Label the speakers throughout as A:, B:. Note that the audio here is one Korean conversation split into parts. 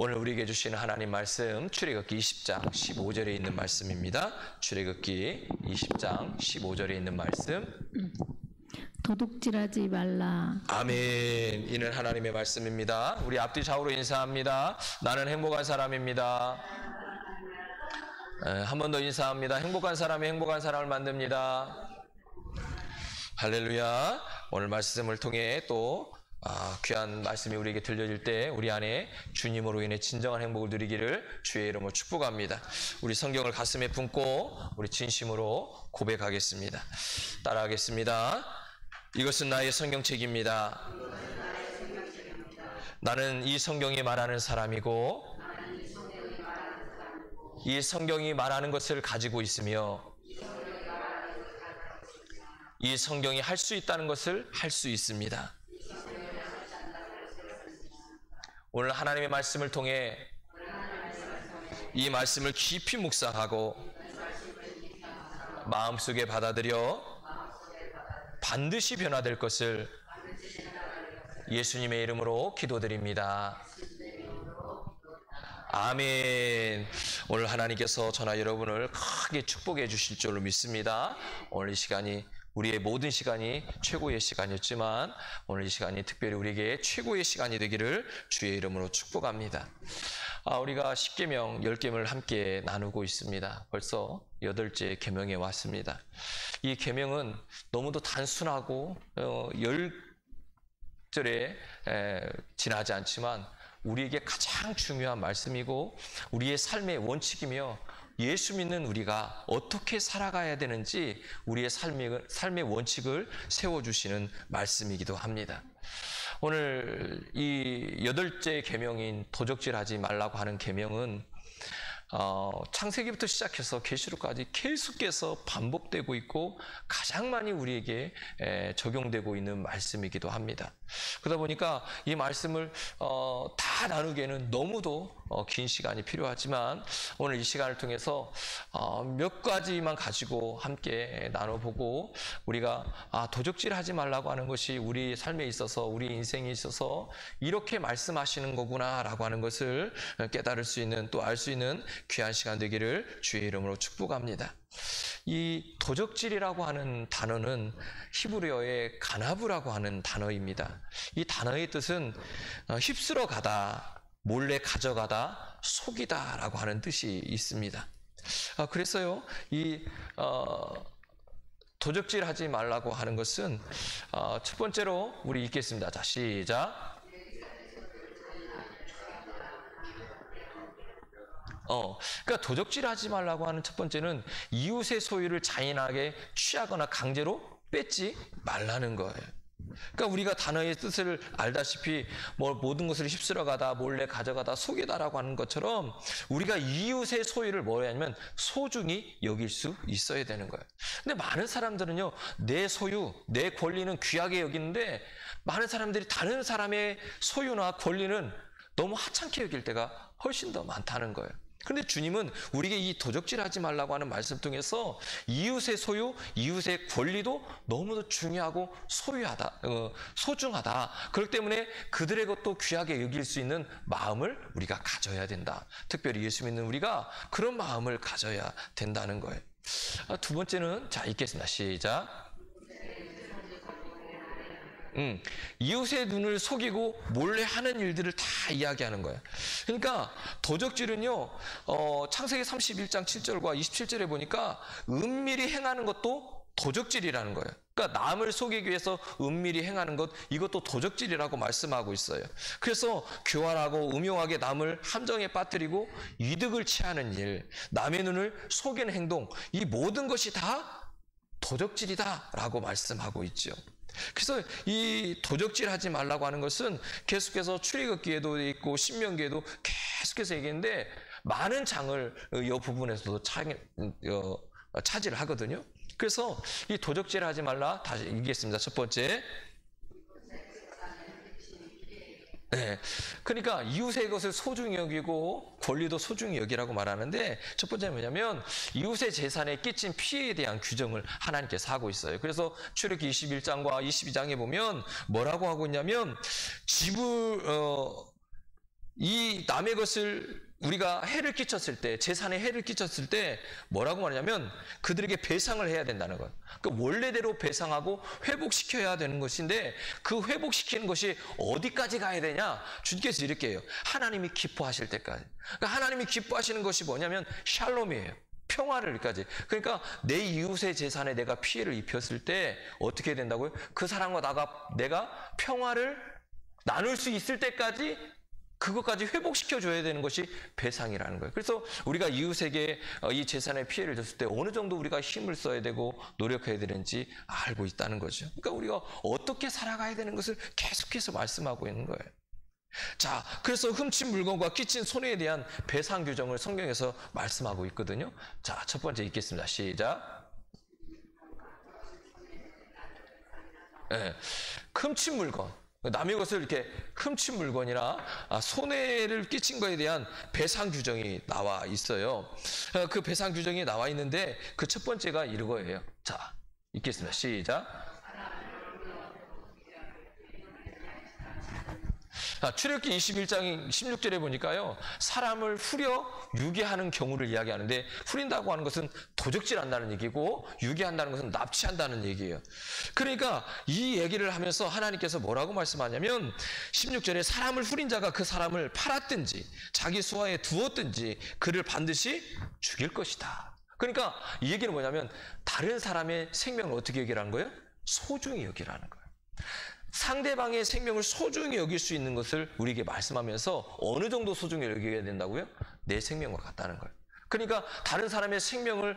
A: 오늘 우리에게 주시는 하나님 말씀 출애굽기 20장 15절에 있는 말씀입니다. 출애굽기 20장 15절에 있는 말씀.
B: 도둑질하지 말라.
A: 아멘. 이는 하나님의 말씀입니다. 우리 앞뒤 좌우로 인사합니다. 나는 행복한 사람입니다. 한 번 더 인사합니다. 행복한 사람이 행복한 사람을 만듭니다. 할렐루야. 오늘 말씀을 통해 또 귀한 말씀이 우리에게 들려질 때 우리 안에 주님으로 인해 진정한 행복을 누리기를 주의 이름으로 축복합니다. 우리 성경을 가슴에 품고 우리 진심으로 고백하겠습니다. 따라하겠습니다. 이것은 나의 성경책입니다. 나는 이 성경이 말하는 사람이고 이 성경이 말하는 것을 가지고 있으며 이 성경이 할 수 있다는 것을 할 수 있습니다. 오늘 하나님의 말씀을 통해 이 말씀을 깊이 묵상하고 마음속에 받아들여 반드시 변화될 것을 예수님의 이름으로 기도드립니다. 아멘. 오늘 하나님께서 저나 여러분을 크게 축복해 주실 줄로 믿습니다. 오늘 이 시간이 우리의 모든 시간이 최고의 시간이었지만 오늘 이 시간이 특별히 우리에게 최고의 시간이 되기를 주의 이름으로 축복합니다. 우리가 10계명, 10계명을 함께 나누고 있습니다. 벌써 8째 계명에 왔습니다. 이 계명은 너무도 단순하고 10절에 지나지 않지만 우리에게 가장 중요한 말씀이고 우리의 삶의 원칙이며 예수 믿는 우리가 어떻게 살아가야 되는지 우리의 삶의 원칙을 세워주시는 말씀이기도 합니다. 오늘 이 8째 계명인 도적질하지 말라고 하는 계명은 창세기부터 시작해서 계시록까지 계속해서 반복되고 있고 가장 많이 우리에게 적용되고 있는 말씀이기도 합니다. 그러다 보니까 이 말씀을 다 나누기에는 너무도 긴 시간이 필요하지만 오늘 이 시간을 통해서 몇 가지만 가지고 함께 나눠보고 우리가 도적질하지 말라고 하는 것이 우리 삶에 있어서 우리 인생에 있어서 이렇게 말씀하시는 거구나 라고 하는 것을 깨달을 수 있는 또 알 수 있는 귀한 시간 되기를 주의 이름으로 축복합니다. 이 도적질이라고 하는 단어는 히브리어의 가나브라고 하는 단어입니다. 이 단어의 뜻은 휩쓸어 가다, 몰래 가져가다, 속이다 라고 하는 뜻이 있습니다. 그래서요, 이 도적질하지 말라고 하는 것은 첫 번째로 우리 읽겠습니다. 자, 시작. 그러니까 도적질하지 말라고 하는 첫 번째는 이웃의 소유를 잔인하게 취하거나 강제로 뺏지 말라는 거예요. 그러니까 우리가 단어의 뜻을 알다시피 모든 것을 휩쓸어가다, 몰래 가져가다, 속이다라고 하는 것처럼 우리가 이웃의 소유를 뭐라 하냐면 소중히 여길 수 있어야 되는 거예요. 근데 많은 사람들은요, 내 소유, 내 권리는 귀하게 여기는데 많은 사람들이 다른 사람의 소유나 권리는 너무 하찮게 여길 때가 훨씬 더 많다는 거예요. 그런데 주님은 우리에게 이 도적질하지 말라고 하는 말씀 통해서 이웃의 소유, 이웃의 권리도 너무도 중요하고 소중하다. 그렇기 때문에 그들의 것도 귀하게 여길 수 있는 마음을 우리가 가져야 된다. 특별히 예수 믿는 우리가 그런 마음을 가져야 된다는 거예요. 두 번째는 자 읽겠습니다. 시작. 이웃의 눈을 속이고 몰래 하는 일들을 다 이야기하는 거예요. 그러니까 도적질은요, 창세기 31장 7절과 27절에 보니까 은밀히 행하는 것도 도적질이라는 거예요. 그러니까 남을 속이기 위해서 은밀히 행하는 것, 이것도 도적질이라고 말씀하고 있어요. 그래서 교활하고 음흉하게 남을 함정에 빠뜨리고 이득을 취하는 일, 남의 눈을 속이는 행동, 이 모든 것이 다 도적질이다라고 말씀하고 있죠. 그래서 이 도적질하지 말라고 하는 것은 계속해서 출애굽기에도 있고 신명기에도 계속해서 얘기했는데 많은 장을 이 부분에서도 차지를 하거든요. 그래서 이 도적질하지 말라 다시 읽겠습니다. 첫 번째. 네. 그러니까 이웃의 것을 소중히 여기고 권리도 소중히 여기라고 말하는데 첫 번째는 뭐냐면 이웃의 재산에 끼친 피해에 대한 규정을 하나님께서 하고 있어요. 그래서 출애굽기 21장과 22장에 보면 뭐라고 하고 있냐면 집을 이 남의 것을 우리가 해를 끼쳤을 때, 재산에 해를 끼쳤을 때 뭐라고 말하냐면 그들에게 배상을 해야 된다는 것. 그러니까 원래대로 배상하고 회복시켜야 되는 것인데 그 회복시키는 것이 어디까지 가야 되냐? 주님께서 이렇게 해요. 하나님이 기뻐하실 때까지. 그러니까 하나님이 기뻐하시는 것이 뭐냐면 샬롬이에요. 평화를까지. 그러니까 내 이웃의 재산에 내가 피해를 입혔을 때 어떻게 된다고요? 그 사람과 내가 평화를 나눌 수 있을 때까지 그것까지 회복시켜줘야 되는 것이 배상이라는 거예요. 그래서 우리가 이웃에게 이 재산의 피해를 줬을 때 어느 정도 우리가 힘을 써야 되고 노력해야 되는지 알고 있다는 거죠. 그러니까 우리가 어떻게 살아가야 되는 것을 계속해서 말씀하고 있는 거예요. 자, 그래서 훔친 물건과 끼친 손해에 대한 배상 규정을 성경에서 말씀하고 있거든요. 자, 첫 번째 읽겠습니다. 시작. 네, 훔친 물건. 남의 것을 이렇게 훔친 물건이나 손해를 끼친 것에 대한 배상 규정이 나와 있어요. 그 배상 규정이 나와 있는데 그 첫 번째가 이거예요. 자, 읽겠습니다. 시작. 출애굽기 21장 16절에 보니까요, 사람을 후려 유괴하는 경우를 이야기하는데, 후린다고 하는 것은 도적질한다는 얘기고 유괴한다는 것은 납치한다는 얘기예요. 그러니까 이 얘기를 하면서 하나님께서 뭐라고 말씀하냐면 16절에 사람을 후린 자가 그 사람을 팔았든지 자기 수하에 두었든지 그를 반드시 죽일 것이다. 그러니까 이 얘기는 뭐냐면 다른 사람의 생명을 어떻게 여기라는 거예요? 소중히 여기라는 거예요. 상대방의 생명을 소중히 여길 수 있는 것을 우리에게 말씀하면서 어느 정도 소중히 여겨야 된다고요? 내 생명과 같다는 거예요. 그러니까 다른 사람의 생명을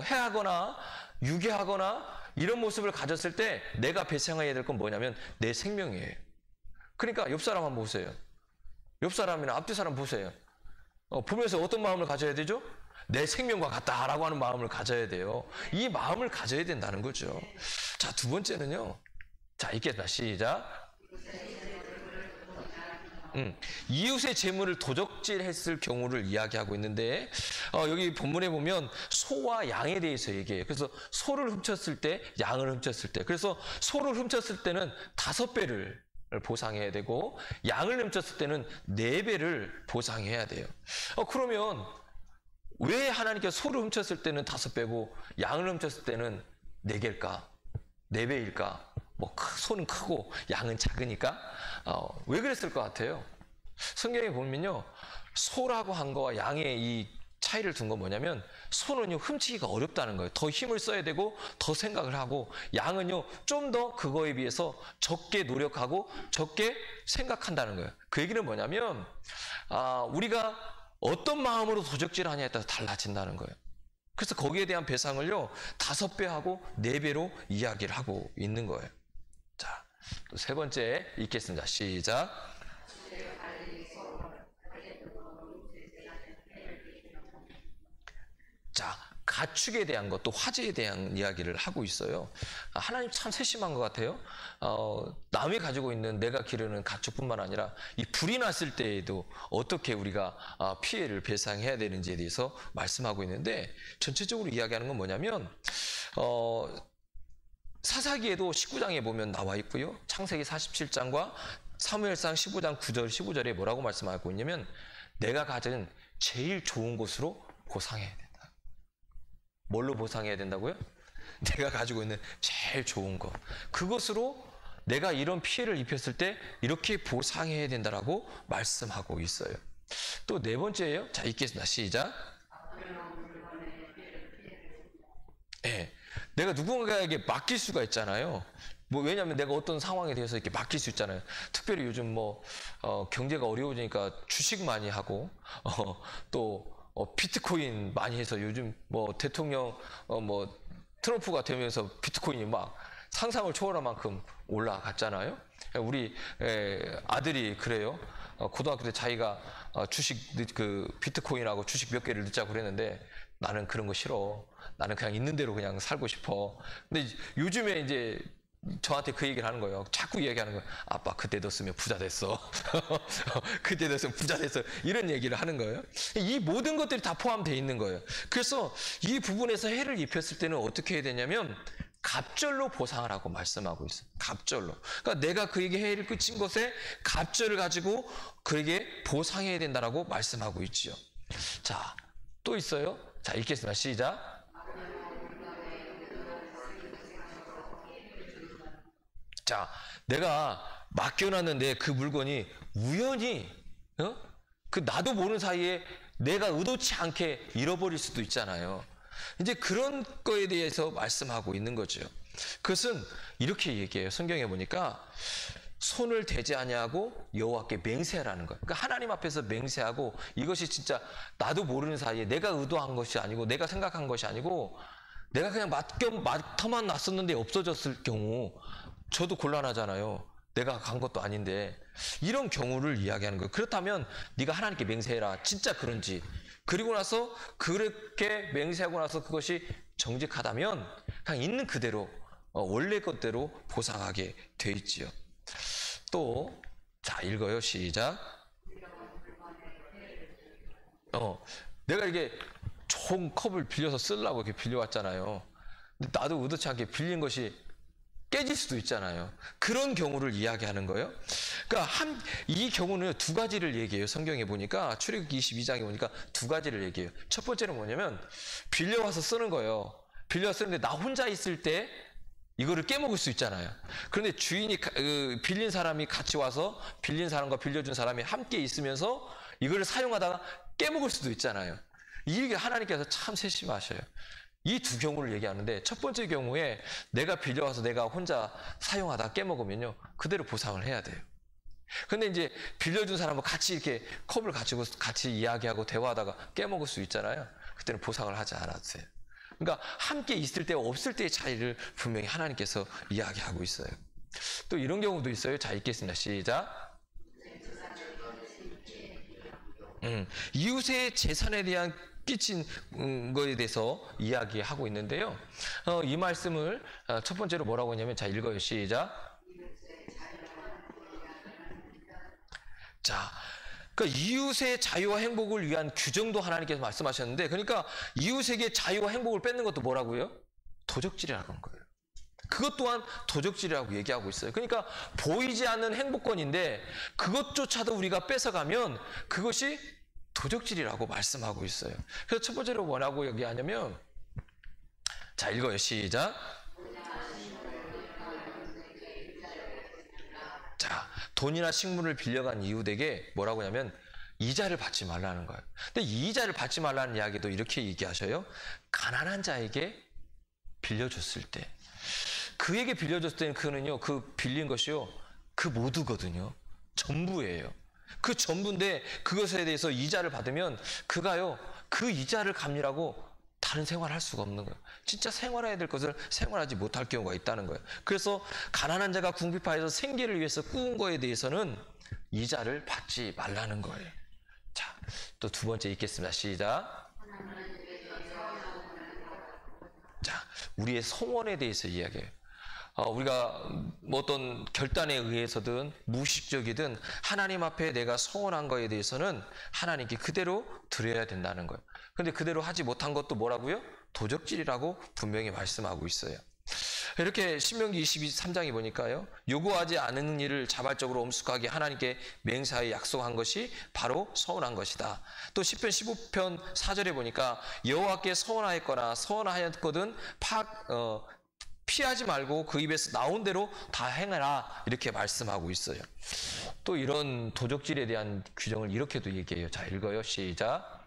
A: 해하거나 유괴하거나 이런 모습을 가졌을 때 내가 배상해야 될 건 뭐냐면 내 생명이에요. 그러니까 옆 사람 한번 보세요. 옆 사람이나 앞뒤 사람 보세요. 보면서 어떤 마음을 가져야 되죠? 내 생명과 같다라고 하는 마음을 가져야 돼요. 이 마음을 가져야 된다는 거죠. 자, 두 번째는요. 자, 읽겠습니다. 시작. 이웃의 재물을 도적질했을 경우를 이야기하고 있는데 여기 본문에 보면 소와 양에 대해서 얘기해요. 그래서 소를 훔쳤을 때, 양을 훔쳤을 때, 그래서 소를 훔쳤을 때는 5배를 보상해야 되고 양을 훔쳤을 때는 4배를 보상해야 돼요. 그러면 왜 하나님께서 소를 훔쳤을 때는 5배고 양을 훔쳤을 때는 4개일까? 4배일까? 소는 크고 양은 작으니까 왜 그랬을 것 같아요? 성경에 보면요, 소라고 한 거와 양의 이 차이를 둔 건 뭐냐면 소는요 훔치기가 어렵다는 거예요. 더 힘을 써야 되고 더 생각을 하고, 양은요 좀 더 그거에 비해서 적게 노력하고 적게 생각한다는 거예요. 그 얘기는 뭐냐면 우리가 어떤 마음으로 도적질하냐에 따라서 달라진다는 거예요. 그래서 거기에 대한 배상을요 5배하고 4배로 이야기를 하고 있는 거예요. 자, 또 세 번째 읽겠습니다. 시작. 자, 가축에 대한 것, 또 화재에 대한 이야기를 하고 있어요. 하나님 참 세심한 것 같아요. 남이 가지고 있는, 내가 기르는 가축뿐만 아니라 이 불이 났을 때에도 어떻게 우리가 피해를 배상해야 되는지에 대해서 말씀하고 있는데, 전체적으로 이야기하는 건 뭐냐면 사사기에도 19장에 보면 나와 있고요, 창세기 47장과 사무엘상 15장 9절 15절에 뭐라고 말씀하고 있냐면 내가 가진 제일 좋은 것으로 보상해야 된다. 뭘로 보상해야 된다고요? 내가 가지고 있는 제일 좋은 것, 그것으로 내가 이런 피해를 입혔을 때 이렇게 보상해야 된다라고 말씀하고 있어요. 또 네 번째예요. 자, 읽겠습니다. 시작. 네, 내가 누군가에게 맡길 수가 있잖아요. 왜냐하면 내가 어떤 상황에 대해서 이렇게 맡길 수 있잖아요. 특별히 요즘 경제가 어려워지니까 주식 많이 하고 또 비트코인 많이 해서 요즘 대통령 트럼프가 되면서 비트코인이 막 상상을 초월할 만큼 올라갔잖아요. 우리 아들이 그래요. 고등학교 때 자기가 주식 비트코인하고 주식 몇 개를 넣자고 그랬는데 나는 그런 거 싫어. 나는 그냥 있는 대로 그냥 살고 싶어. 근데 요즘에 이제 저한테 그 얘기를 하는 거예요. 자꾸 얘기하는 거예요. 아빠 그때 넣었으면 부자 됐어. 그때 넣었으면 부자 됐어. 이런 얘기를 하는 거예요. 이 모든 것들이 다 포함되어 있는 거예요. 그래서 이 부분에서 해를 입혔을 때는 어떻게 해야 되냐면 갑절로 보상하라고 말씀하고 있어요. 갑절로. 그러니까 내가 그에게 해를 끼친 것에 갑절을 가지고 그에게 보상해야 된다라고 말씀하고 있지요. 자, 또 있어요. 자, 읽겠습니다. 시작. 자, 내가 맡겨놨는데 그 물건이 우연히 그 나도 모르는 사이에 내가 의도치 않게 잃어버릴 수도 있잖아요. 이제 그런 거에 대해서 말씀하고 있는 거죠. 그것은 이렇게 얘기해요. 성경에 보니까 손을 대지 아니하고 여호와께 맹세하라는 거예요. 그러니까 하나님 앞에서 맹세하고 이것이 진짜 나도 모르는 사이에 내가 의도한 것이 아니고 내가 생각한 것이 아니고 내가 그냥 맡아만 놨었는데 없어졌을 경우 저도 곤란하잖아요. 내가 간 것도 아닌데 이런 경우를 이야기하는 거예요. 그렇다면 네가 하나님께 맹세해라. 진짜 그런지. 그리고 나서 그렇게 맹세하고 나서 그것이 정직하다면 그냥 있는 그대로 원래 것대로 보상하게 돼 있지요. 또 자 읽어요. 시작. 내가 이게 좋은 컵을 빌려서 쓰려고 이렇게 빌려왔잖아요. 근데 나도 의도치 않게 빌린 것이 깨질 수도 있잖아요. 그런 경우를 이야기하는 거예요. 그러니까 이 경우는 두 가지를 얘기해요. 성경에 보니까 출애굽기 22장에 보니까 두 가지를 얘기해요. 첫 번째는 뭐냐면 빌려와서 쓰는 거예요. 빌려 쓰는데 나 혼자 있을 때 이거를 깨먹을 수 있잖아요. 그런데 주인이 빌린 사람이 같이 와서 빌린 사람과 빌려준 사람이 함께 있으면서 이거를 사용하다가 깨먹을 수도 있잖아요. 이게 하나님께서 참 세심하셔요. 이 두 경우를 얘기하는데 첫 번째 경우에 내가 빌려와서 내가 혼자 사용하다 깨먹으면요 그대로 보상을 해야 돼요. 근데 이제 빌려준 사람과 같이 이렇게 컵을 가지고 같이 이야기하고 대화하다가 깨먹을 수 있잖아요. 그때는 보상을 하지 않았어요. 그러니까 함께 있을 때와 없을 때의 차이를 분명히 하나님께서 이야기하고 있어요. 또 이런 경우도 있어요. 자, 읽겠습니다. 시작. 이웃의 재산에 대한 끼친 거에 대해서 이야기하고 있는데요. 이 말씀을 첫 번째로 뭐라고 하냐면 자 읽어요. 시작. 자, 그러니까 이웃의 자유와 행복을 위한 규정도 하나님께서 말씀하셨는데 그러니까 이웃에게 자유와 행복을 뺏는 것도 뭐라고요? 도적질이라는 거예요. 그것 또한 도적질이라고 얘기하고 있어요. 그러니까 보이지 않는 행복권인데 그것조차도 우리가 뺏어가면 그것이 도적질이라고 말씀하고 있어요. 그래서 첫 번째로 뭐라고 얘기하냐면 자 읽어요. 시작. 자, 돈이나 식물을 빌려간 이웃에게 뭐라고 하냐면 이자를 받지 말라는 거예요. 근데 이 이자를 받지 말라는 이야기도 이렇게 얘기하셔요. 가난한 자에게 빌려줬을 때 그에게 빌려줬을 때는 그는요 그 빌린 것이요 그 모두거든요. 전부예요. 그 전부인데 그것에 대해서 이자를 받으면 그가요 그 이자를 갚느라고 다른 생활을 할 수가 없는 거예요. 진짜 생활해야 될 것을 생활하지 못할 경우가 있다는 거예요. 그래서 가난한 자가 궁핍하여서 생계를 위해서 꾸은 거에 대해서는 이자를 받지 말라는 거예요. 자, 또 두 번째 읽겠습니다. 시작. 자, 우리의 성원에 대해서 이야기해요. 우리가 어떤 결단에 의해서든 무의식적이든 하나님 앞에 내가 서원한 거에 대해서는 하나님께 그대로 드려야 된다는 거예요. 근데 그대로 하지 못한 것도 뭐라고요? 도적질이라고 분명히 말씀하고 있어요. 이렇게 신명기 23장에 보니까요. 요구하지 않은 일을 자발적으로 엄숙하게 하나님께 맹세하여 약속한 것이 바로 서원한 것이다. 또 시편 15편 4절에 보니까 여호와께 서원하였거나 서원하였거든 피하지 말고 그 입에서 나온 대로 다 행해라 이렇게 말씀하고 있어요. 또 이런 도적질에 대한 규정을 이렇게도 얘기해요. 자 읽어요. 시작.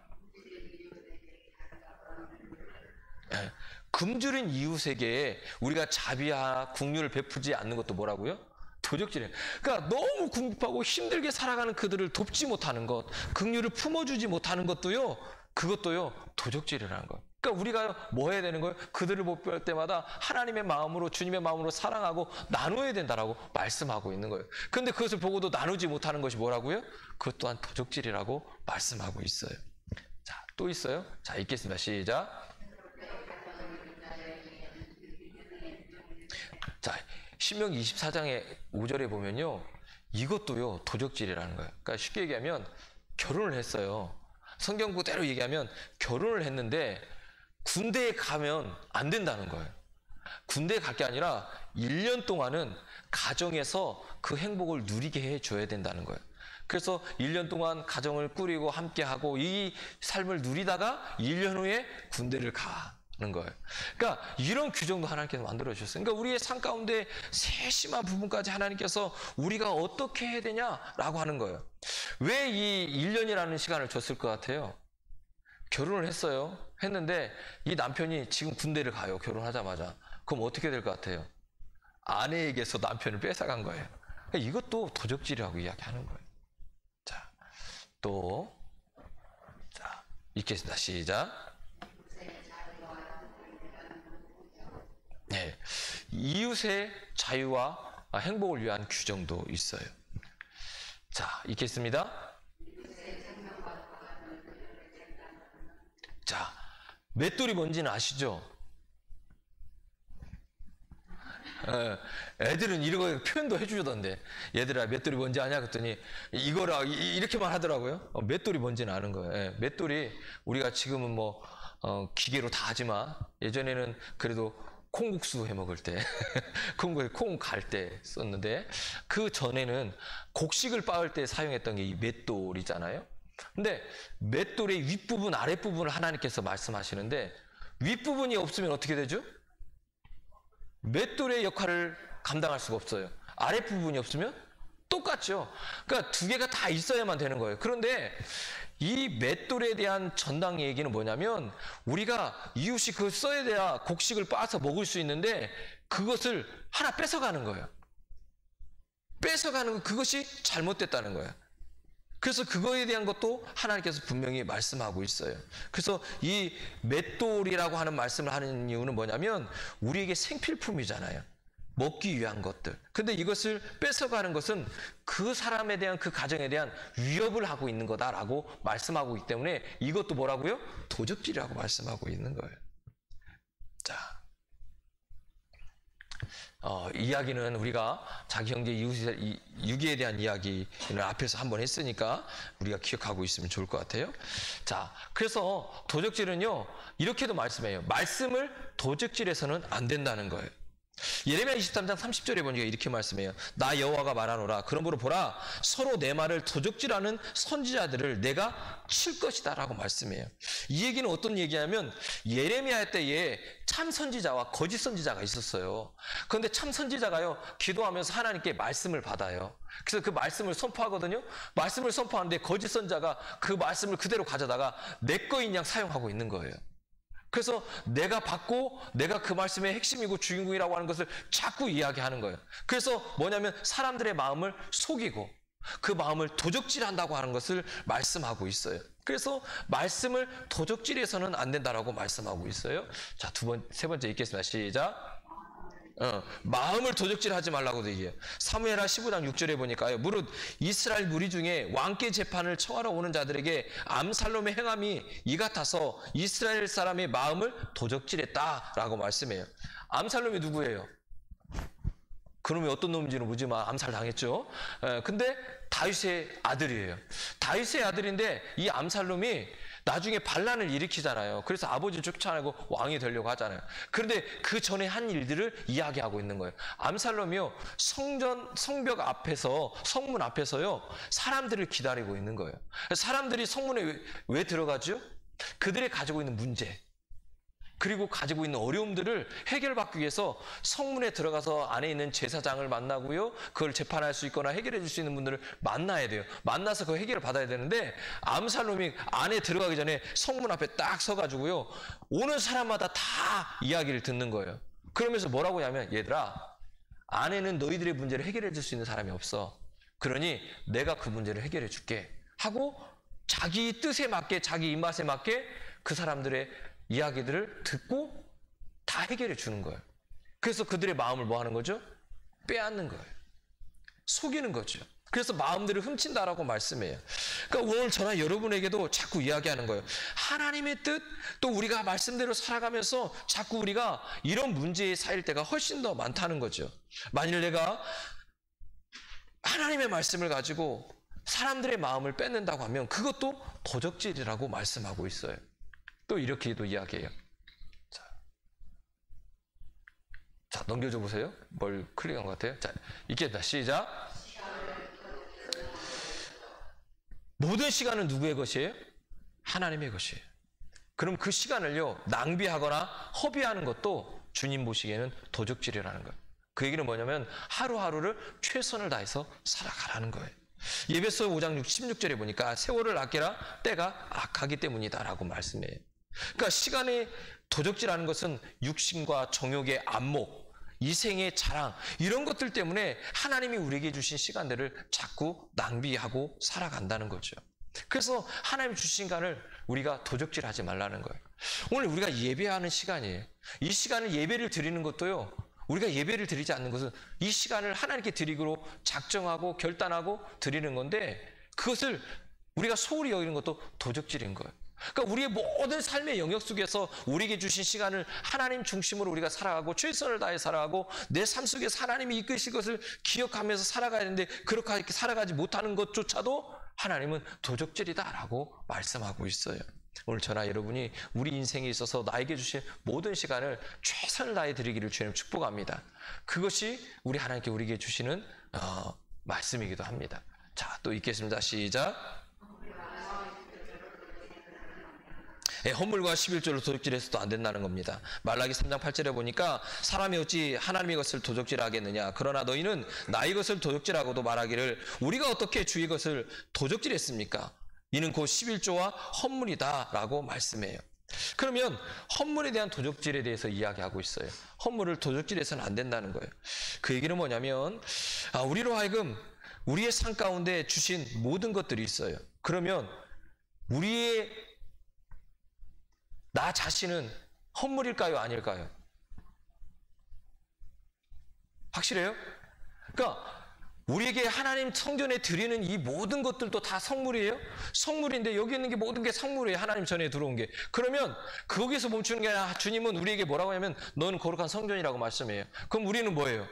A: 굶주린 이웃에게 우리가 자비와 긍휼을 베푸지 않는 것도 뭐라고요? 도적질이에요. 그러니까 너무 궁핍하고 힘들게 살아가는 그들을 돕지 못하는 것, 긍휼을 품어주지 못하는 것도요, 그것도요 도적질이라는 거. 그러니까 우리가 뭐 해야 되는 거예요? 그들을 못 볼 때마다 하나님의 마음으로 주님의 마음으로 사랑하고 나눠야 된다라고 말씀하고 있는 거예요. 그런데 그것을 보고도 나누지 못하는 것이 뭐라고요? 그것 또한 도적질이라고 말씀하고 있어요. 자, 또 있어요. 자, 읽겠습니다. 시작. 자, 신명기 24장의 5절에 보면요. 이것도요, 도적질이라는 거예요. 그러니까 쉽게 얘기하면 결혼을 했어요. 성경 그대로 얘기하면 결혼을 했는데 군대에 가면 안 된다는 거예요. 군대 갈 게 아니라 1년 동안은 가정에서 그 행복을 누리게 해줘야 된다는 거예요. 그래서 1년 동안 가정을 꾸리고 함께하고 이 삶을 누리다가 1년 후에 군대를 가는 거예요. 그러니까 이런 규정도 하나님께서 만들어주셨어요. 그러니까 우리의 삶 가운데 세심한 부분까지 하나님께서 우리가 어떻게 해야 되냐라고 하는 거예요. 왜 이 1년이라는 시간을 줬을 것 같아요? 결혼을 했어요. 했는데 이 남편이 지금 군대를 가요. 결혼하자마자. 그럼 어떻게 될 것 같아요? 아내에게서 남편을 뺏어간 거예요. 그러니까 이것도 도적질이라고 이야기하는 거예요. 자, 또, 자, 읽겠습니다. 시작. 네, 이웃의 자유와 행복을 위한 규정도 있어요. 자, 읽겠습니다. 자, 맷돌이 뭔지는 아시죠? 애들은 이런 거 표현도 해주던데, 얘들아 맷돌이 뭔지 아냐? 그랬더니 이거라 이렇게만 하더라고요. 맷돌이 뭔지는 아는 거예요. 맷돌이 우리가 지금은 뭐 기계로 다 하지만 예전에는 그래도 콩국수 해 먹을 때 콩 갈 때 썼는데, 그 전에는 곡식을 빻을 때 사용했던 게 이 맷돌이잖아요. 근데 맷돌의 윗부분 아랫부분을 하나님께서 말씀하시는데, 윗부분이 없으면 어떻게 되죠? 맷돌의 역할을 감당할 수가 없어요. 아랫부분이 없으면 똑같죠. 그러니까 두 개가 다 있어야만 되는 거예요. 그런데 이 맷돌에 대한 전당 얘기는 뭐냐면, 우리가 이웃이 그 써야 돼야 곡식을 빻아서 먹을 수 있는데 그것을 하나 뺏어가는 거예요. 뺏어가는 거, 그것이 잘못됐다는 거예요. 그래서 그거에 대한 것도 하나님께서 분명히 말씀하고 있어요. 그래서 이 맷돌이라고 하는 말씀을 하는 이유는 뭐냐면, 우리에게 생필품이잖아요. 먹기 위한 것들. 근데 이것을 뺏어가는 것은 그 사람에 대한, 그 가정에 대한 위협을 하고 있는 거다라고 말씀하고 있기 때문에 이것도 뭐라고요? 도적질이라고 말씀하고 있는 거예요. 자, 이야기는 우리가 자기 형제 이웃의 유기에 대한 이야기는 앞에서 한번 했으니까 우리가 기억하고 있으면 좋을 것 같아요. 자, 그래서 도적질은요, 이렇게도 말씀해요. 말씀을 도적질해서는 안 된다는 거예요. 예레미야 23장 30절에 보니까 이렇게 말씀해요. 나 여호와가 말하노라. 그러므로 보라, 서로 내 말을 도적질하는 선지자들을 내가 칠 것이다 라고 말씀해요. 이 얘기는 어떤 얘기냐면, 예레미야 때에 참 선지자와 거짓 선지자가 있었어요. 그런데 참 선지자가요, 기도하면서 하나님께 말씀을 받아요. 그래서 그 말씀을 선포하거든요. 말씀을 선포하는데 거짓 선지자가 그 말씀을 그대로 가져다가 내 거인 양 사용하고 있는 거예요. 그래서 내가 받고 내가 그 말씀의 핵심이고 주인공이라고 하는 것을 자꾸 이야기하는 거예요. 그래서 뭐냐면 사람들의 마음을 속이고 그 마음을 도적질한다고 하는 것을 말씀하고 있어요. 그래서 말씀을 도적질해서는 안 된다라고 말씀하고 있어요. 자, 세 번째 읽겠습니다. 시작. 마음을 도적질하지 말라고도 얘기해요. 사무엘하 15장 6절에 보니까요, 무릇 이스라엘 무리 중에 왕께 재판을 청하러 오는 자들에게 암살롬의 행함이 이 같아서 이스라엘 사람의 마음을 도적질했다라고 말씀해요. 암살롬이 누구예요? 그놈이 어떤 놈인지는 모르지만 암살 당했죠. 근데 다윗의 아들이에요. 다윗의 아들인데 이 암살롬이 나중에 반란을 일으키잖아요. 그래서 아버지 쫓아내고 왕이 되려고 하잖아요. 그런데 그 전에 한 일들을 이야기하고 있는 거예요. 암살롬이요, 성벽 앞에서, 성문 앞에서요, 사람들을 기다리고 있는 거예요. 사람들이 성문에 왜 들어가죠? 그들이 가지고 있는 문제, 그리고 가지고 있는 어려움들을 해결받기 위해서 성문에 들어가서 안에 있는 제사장을 만나고요, 그걸 재판할 수 있거나 해결해 줄 수 있는 분들을 만나야 돼요. 만나서 그 해결을 받아야 되는데, 암살롬이 안에 들어가기 전에 성문 앞에 딱 서가지고요, 오는 사람마다 다 이야기를 듣는 거예요. 그러면서 뭐라고 하냐면, 얘들아, 안에는 너희들의 문제를 해결해 줄 수 있는 사람이 없어. 그러니 내가 그 문제를 해결해 줄게 하고, 자기 뜻에 맞게, 자기 입맛에 맞게 그 사람들의 이야기들을 듣고 다 해결해 주는 거예요. 그래서 그들의 마음을 뭐 하는 거죠? 빼앗는 거예요. 속이는 거죠. 그래서 마음들을 훔친다라고 말씀해요. 그러니까 오늘 저나 여러분에게도 자꾸 이야기하는 거예요. 하나님의 뜻, 또 우리가 말씀대로 살아가면서 자꾸 우리가 이런 문제에 쌓일 때가 훨씬 더 많다는 거죠. 만일 내가 하나님의 말씀을 가지고 사람들의 마음을 뺏는다고 하면 그것도 도적질이라고 말씀하고 있어요. 또 이렇게도 이야기해요. 자, 자, 넘겨줘 보세요. 뭘 클릭한 것 같아요? 자, 읽겠다. 시작. 모든 시간은 누구의 것이에요? 하나님의 것이에요. 그럼 그 시간을요, 낭비하거나 허비하는 것도 주님 보시기에는 도적질이라는 거예요. 그 얘기는 뭐냐면 하루하루를 최선을 다해서 살아가라는 거예요. 예배서 5장 16절에 보니까 세월을 아끼라 때가 악하기 때문이다라고 말씀해요. 그러니까 시간의 도적질하는 것은 육신과 정욕의 안목, 이생의 자랑, 이런 것들 때문에 하나님이 우리에게 주신 시간들을 자꾸 낭비하고 살아간다는 거죠. 그래서 하나님 주신 시간을 우리가 도적질하지 말라는 거예요. 오늘 우리가 예배하는 시간이에요. 이 시간을 예배를 드리는 것도요, 우리가 예배를 드리지 않는 것은 이 시간을 하나님께 드리기로 작정하고 결단하고 드리는 건데, 그것을 우리가 소홀히 여기는 것도 도적질인 거예요. 그러니까 우리의 모든 삶의 영역 속에서 우리에게 주신 시간을 하나님 중심으로 우리가 살아가고 최선을 다해 살아가고 내 삶 속에서 하나님이 이끄실 것을 기억하면서 살아가야 되는데 그렇게 살아가지 못하는 것조차도 하나님은 도적질이다라고 말씀하고 있어요. 오늘 저나 여러분이 우리 인생에 있어서 나에게 주신 모든 시간을 최선을 다해 드리기를 주님 축복합니다. 그것이 우리 하나님께 우리에게 주시는 말씀이기도 합니다. 자, 또 읽겠습니다. 시작. 헌물과 11조를 도적질해서도 안 된다는 겁니다. 말라기 3장 8절에 보니까 사람이 어찌 하나님의 것을 도적질하겠느냐. 그러나 너희는 나의 것을 도적질하고도 말하기를 우리가 어떻게 주의 것을 도적질했습니까? 이는 곧 11조와 헌물이다 라고 말씀해요. 그러면 헌물에 대한 도적질에 대해서 이야기하고 있어요. 헌물을 도적질해서는 안 된다는 거예요. 그 얘기는 뭐냐면 우리로 하여금 우리의 삶 가운데 주신 모든 것들이 있어요. 그러면 우리의 나 자신은 헌물일까요? 아닐까요? 확실해요? 그러니까 우리에게 하나님 성전에 드리는 이 모든 것들도 다 성물이에요? 성물인데 여기 있는 게 모든 게 성물이에요. 하나님 전에 들어온 게. 그러면 거기서 멈추는 게 아니라 주님은 우리에게 뭐라고 하냐면 너는 거룩한 성전이라고 말씀해요. 그럼 우리는 뭐예요?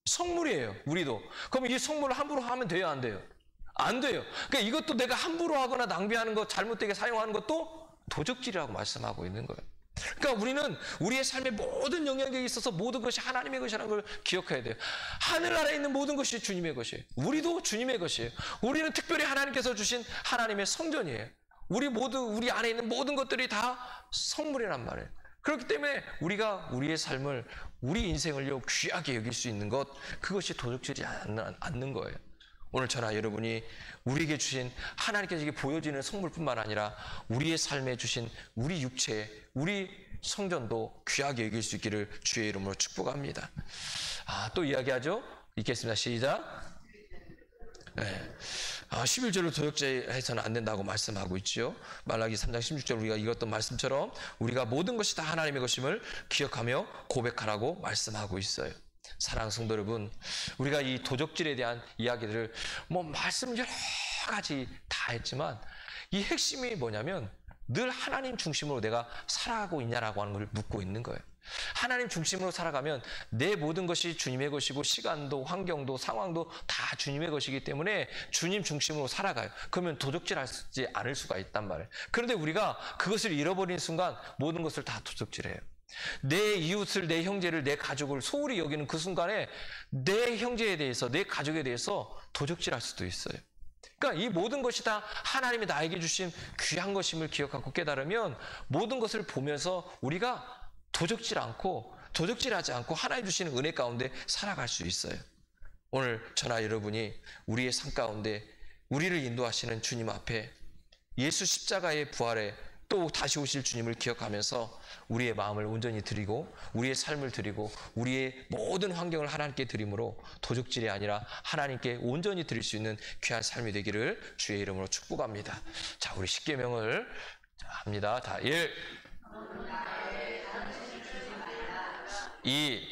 A: 성물이에요. 우리도. 그럼 이 성물을 함부로 하면 돼요? 안 돼요? 안 돼요. 그러니까 이것도 내가 함부로 하거나 낭비하는 것, 잘못되게 사용하는 것도 도적질이라고 말씀하고 있는 거예요. 그러니까 우리는 우리의 삶의 모든 영역에 있어서 모든 것이 하나님의 것이라는 걸 기억해야 돼요. 하늘 아래에 있는 모든 것이 주님의 것이에요. 우리도 주님의 것이에요. 우리는 특별히 하나님께서 주신 하나님의 성전이에요. 우리 안에 있는 모든 것들이 다 성물이란 말이에요. 그렇기 때문에 우리가 우리의 삶을, 우리 인생을요, 귀하게 여길 수 있는 것, 그것이 도적질이 않는 거예요. 오늘 저나 여러분이 우리에게 주신 하나님께서 보여지는 성물뿐만 아니라 우리의 삶에 주신 우리 육체, 우리 성전도 귀하게 여길 수 있기를 주의 이름으로 축복합니다. 또 이야기하죠? 읽겠습니다. 시작. 네. 11절을 도적질해서는 안 된다고 말씀하고 있죠. 말라기 3장 16절 우리가 읽었던 말씀처럼 우리가 모든 것이 다 하나님의 것임을 기억하며 고백하라고 말씀하고 있어요. 사랑하는 성도 여러분, 우리가 이 도적질에 대한 이야기들을 말씀 여러 가지 다 했지만 이 핵심이 뭐냐면 늘 하나님 중심으로 내가 살아가고 있냐라고 하는 걸 묻고 있는 거예요. 하나님 중심으로 살아가면 내 모든 것이 주님의 것이고 시간도 환경도 상황도 다 주님의 것이기 때문에 주님 중심으로 살아가요. 그러면 도적질하지 않을 수가 있단 말이에요. 그런데 우리가 그것을 잃어버린 순간 모든 것을 다 도적질해요. 내 이웃을, 내 형제를, 내 가족을 소홀히 여기는 그 순간에 내 형제에 대해서, 내 가족에 대해서 도적질할 수도 있어요. 그러니까 이 모든 것이 다 하나님이 나에게 주신 귀한 것임을 기억하고 깨달으면 모든 것을 보면서 우리가 도적질하지 않고 하나님 주시는 은혜 가운데 살아갈 수 있어요. 오늘 저나 여러분이 우리의 삶 가운데 우리를 인도하시는 주님 앞에 예수 십자가의 부활에 또 다시 오실 주님을 기억하면서 우리의 마음을 온전히 드리고 우리의 삶을 드리고 우리의 모든 환경을 하나님께 드림으로 도적질이 아니라 하나님께 온전히 드릴 수 있는 귀한 삶이 되기를 주의 이름으로 축복합니다. 자, 우리 십계명을 합니다. 다 1, 2,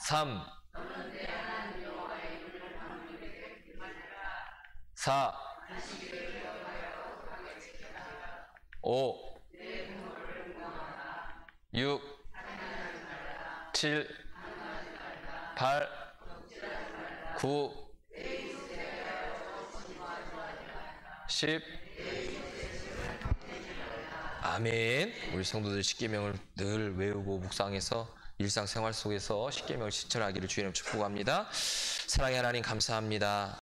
A: 3, 4, 5, 6, 7, 8, 9, 10, 아멘. 우리 성도들 십계명을 늘 외우고 묵상해서 일상생활 속에서 십계명을 실천하기를 주님 축복합니다. 사랑의 하나님 감사합니다.